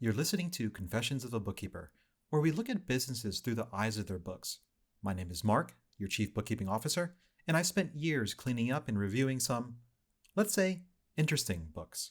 You're listening to Confessions of a Bookkeeper, where we look at businesses through the eyes of their books. My name is Mark, your Chief Bookkeeping Officer, and I spent years cleaning up and reviewing some, let's say, interesting books.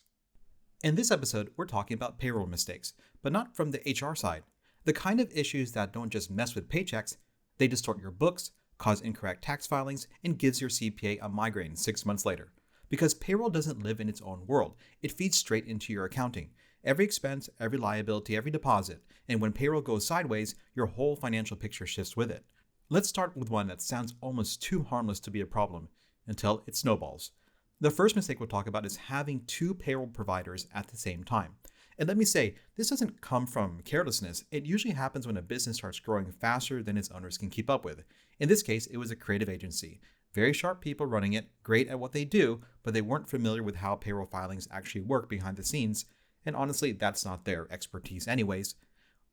In this episode, we're talking about payroll mistakes, but not from the HR side. The kind of issues that don't just mess with paychecks, they distort your books, cause incorrect tax filings, and gives your CPA a migraine 6 months later. Because payroll doesn't live in its own world, it feeds straight into your accounting. Every expense, every liability, every deposit, and when payroll goes sideways, your whole financial picture shifts with it. Let's start with one that sounds almost too harmless to be a problem, until it snowballs. The first mistake we'll talk about is having two payroll providers at the same time. And let me say, this doesn't come from carelessness. It usually happens when a business starts growing faster than its owners can keep up with. In this case, it was a creative agency. Very sharp people running it, great at what they do, but they weren't familiar with how payroll filings actually work behind the scenes. And honestly, that's not their expertise anyways.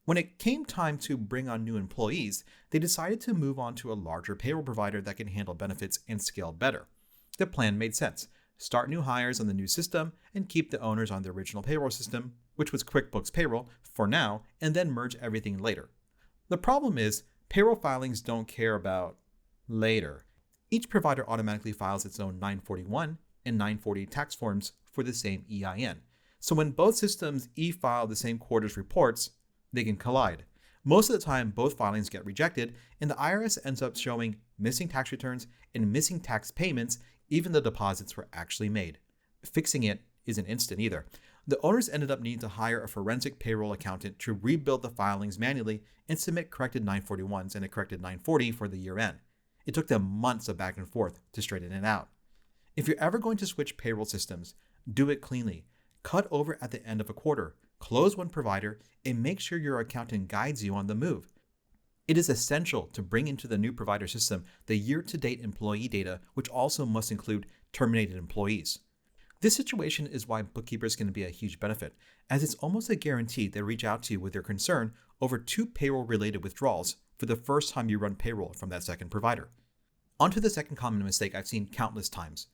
When it came time to bring on new employees, they decided to move on to a larger payroll provider that can handle benefits and scale better. The plan made sense. Start new hires on the new system and keep the owners on the original payroll system, which was QuickBooks Payroll, for now, and then merge everything later. The problem is, payroll filings don't care about later. Each provider automatically files its own 941 and 940 tax forms for the same EIN. So when both systems e-file the same quarter's reports, they can collide. Most of the time, both filings get rejected, and the IRS ends up showing missing tax returns and missing tax payments, even though deposits were actually made. Fixing it isn't instant either. The owners ended up needing to hire a forensic payroll accountant to rebuild the filings manually and submit corrected 941s and a corrected 940 for the year end. It took them months of back and forth to straighten it out. If you're ever going to switch payroll systems, do it cleanly. Cut over at the end of a quarter, close one provider, and make sure your accountant guides you on the move. It is essential to bring into the new provider system the year-to-date employee data, which also must include terminated employees. This situation is why bookkeepers can be a huge benefit, as it's almost a guarantee they reach out to you with their concern over two payroll-related withdrawals for the first time you run payroll from that second provider. On to the second common mistake I've seen countless times: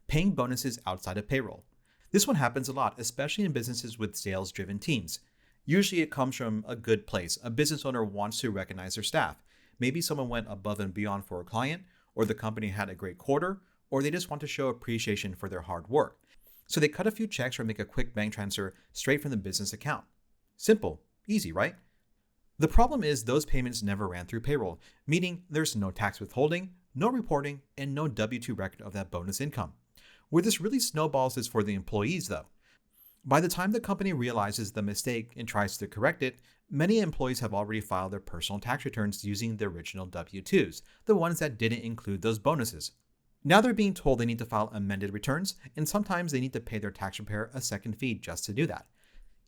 paying bonuses outside of payroll. This one happens a lot, especially in businesses with sales-driven teams. Usually it comes from a good place. A business owner wants to recognize their staff. Maybe someone went above and beyond for a client, or the company had a great quarter, or they just want to show appreciation for their hard work. So they cut a few checks or make a quick bank transfer straight from the business account. Simple, easy, right? The problem is those payments never ran through payroll, meaning there's no tax withholding, no reporting, and no W-2 record of that bonus income. Where this really snowballs is for the employees, though. By the time the company realizes the mistake and tries to correct it, many employees have already filed their personal tax returns using the original W-2s, the ones that didn't include those bonuses. Now they're being told they need to file amended returns, and sometimes they need to pay their tax preparer a second fee just to do that.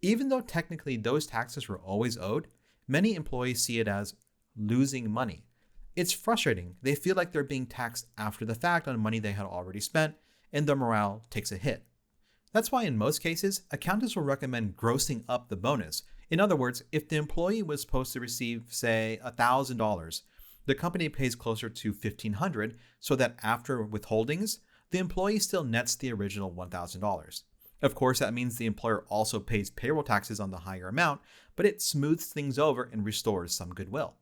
Even though technically those taxes were always owed, many employees see it as losing money. It's frustrating. They feel like they're being taxed after the fact on money they had already spent, and the morale takes a hit. That's why in most cases, accountants will recommend grossing up the bonus. In other words, if the employee was supposed to receive, say, $1,000, the company pays closer to $1,500 so that after withholdings, the employee still nets the original $1,000. Of course, that means the employer also pays payroll taxes on the higher amount, but it smooths things over and restores some goodwill.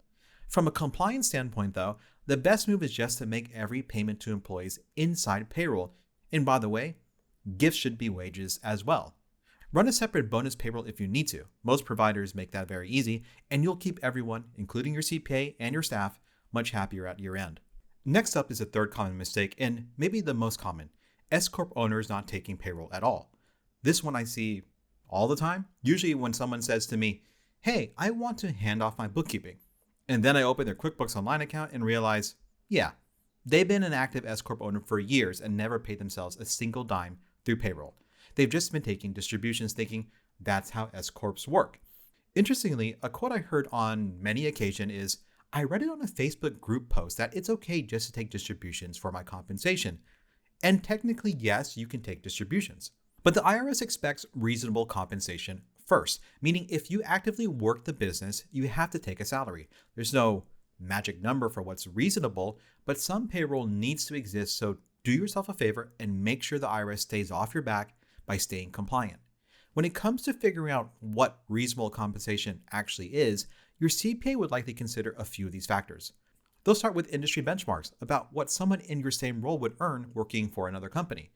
From a compliance standpoint, though, the best move is just to make every payment to employees inside payroll. And by the way, gifts should be wages as well. Run a separate bonus payroll if you need to. Most providers make that very easy, and you'll keep everyone, including your CPA and your staff, much happier at year end. Next up is a third common mistake, and maybe the most common: S-Corp owners not taking payroll at all. This one I see all the time, usually when someone says to me, "Hey, I want to hand off my bookkeeping." And then I open their QuickBooks Online account and realize, yeah, they've been an active S-Corp owner for years and never paid themselves a single dime through payroll. They've just been taking distributions thinking that's how S-Corps work. Interestingly, a quote I heard on many occasions is, "I read it on a Facebook group post that it's okay just to take distributions for my compensation." And technically, yes, you can take distributions. But the IRS expects reasonable compensation first, meaning if you actively work the business, you have to take a salary. There's no magic number for what's reasonable, but some payroll needs to exist, so do yourself a favor and make sure the IRS stays off your back by staying compliant. When it comes to figuring out what reasonable compensation actually is, your CPA would likely consider a few of these factors. They'll start with industry benchmarks about what someone in your same role would earn working for another company.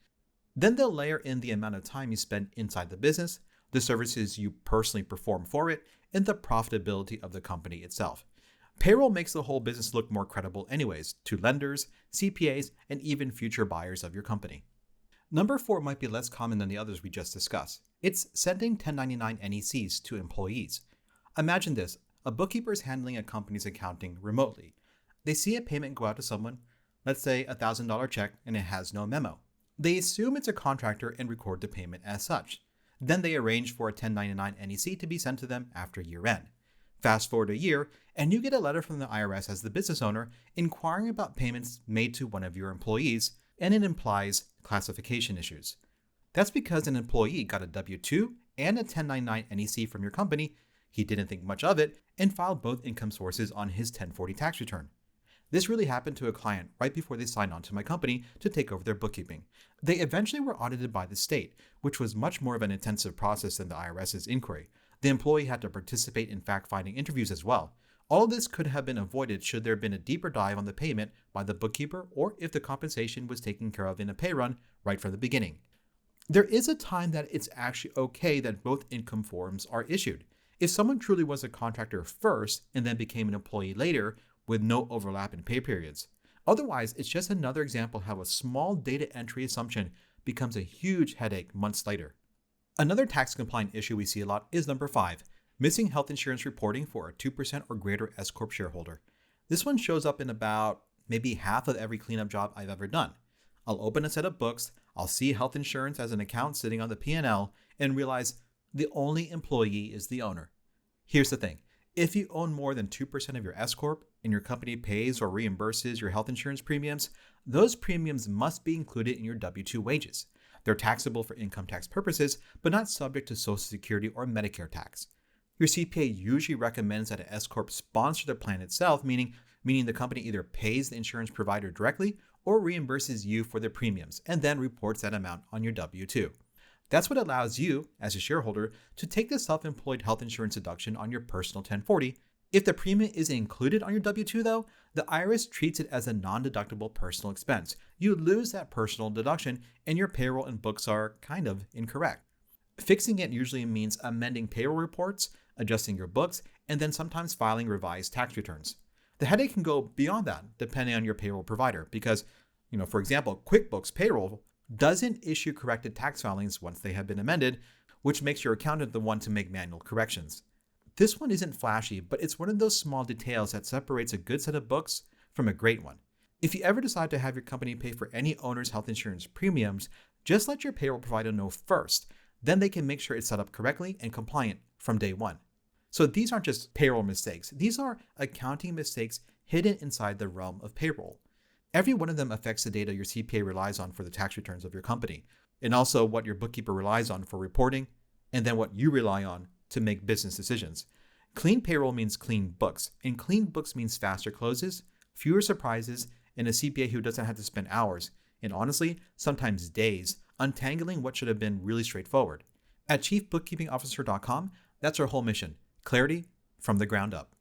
Then they'll layer in the amount of time you spend inside the business, the services you personally perform for it, and the profitability of the company itself. Payroll makes the whole business look more credible anyways, to lenders, CPAs, and even future buyers of your company. Number 4 might be less common than the others we just discussed. It's sending 1099 NECs to employees. Imagine this, a bookkeeper is handling a company's accounting remotely. They see a payment go out to someone, let's say a $1,000 check, and it has no memo. They assume it's a contractor and record the payment as such. Then they arrange for a 1099 NEC to be sent to them after year end. Fast forward a year, and you get a letter from the IRS as the business owner inquiring about payments made to one of your employees, and it implies classification issues. That's because an employee got a W-2 and a 1099 NEC from your company, he didn't think much of it, and filed both income sources on his 1040 tax return. This really happened to a client right before they signed on to my company to take over their bookkeeping. They eventually were audited by the state, which was much more of an intensive process than the IRS's inquiry. The employee had to participate in fact-finding interviews as well. All of this could have been avoided should there have been a deeper dive on the payment by the bookkeeper or if the compensation was taken care of in a pay run right from the beginning. There is a time that it's actually okay that both income forms are issued. If someone truly was a contractor first and then became an employee later, with no overlap in pay periods. Otherwise, it's just another example how a small data entry assumption becomes a huge headache months later. Another tax compliant issue we see a lot is number 5, missing health insurance reporting for a 2% or greater S-Corp shareholder. This one shows up in about maybe half of every cleanup job I've ever done. I'll open a set of books, I'll see health insurance as an account sitting on the P&L, and realize the only employee is the owner. Here's the thing. If you own more than 2% of your S-Corp and your company pays or reimburses your health insurance premiums, those premiums must be included in your W-2 wages. They're taxable for income tax purposes, but not subject to Social Security or Medicare tax. Your CPA usually recommends that an S-Corp sponsor the plan itself, meaning the company either pays the insurance provider directly or reimburses you for the premiums and then reports that amount on your W-2. That's what allows you, as a shareholder, to take the self-employed health insurance deduction on your personal 1040. If the premium is included on your W-2 though, the IRS treats it as a non-deductible personal expense. You lose that personal deduction and your payroll and books are kind of incorrect. Fixing it usually means amending payroll reports, adjusting your books, and then sometimes filing revised tax returns. The headache can go beyond that depending on your payroll provider because, for example, QuickBooks Payroll doesn't issue corrected tax filings once they have been amended, which makes your accountant the one to make manual corrections. This one isn't flashy, but it's one of those small details that separates a good set of books from a great one. If you ever decide to have your company pay for any owner's health insurance premiums, just let your payroll provider know first. Then they can make sure it's set up correctly and compliant from day one. So these aren't just payroll mistakes. These are accounting mistakes hidden inside the realm of payroll. Every one of them affects the data your CPA relies on for the tax returns of your company, and also what your bookkeeper relies on for reporting, and then what you rely on to make business decisions. Clean payroll means clean books, and clean books means faster closes, fewer surprises, and a CPA who doesn't have to spend hours, and honestly, sometimes days, untangling what should have been really straightforward. At chiefbookkeepingofficer.com, that's our whole mission: clarity from the ground up.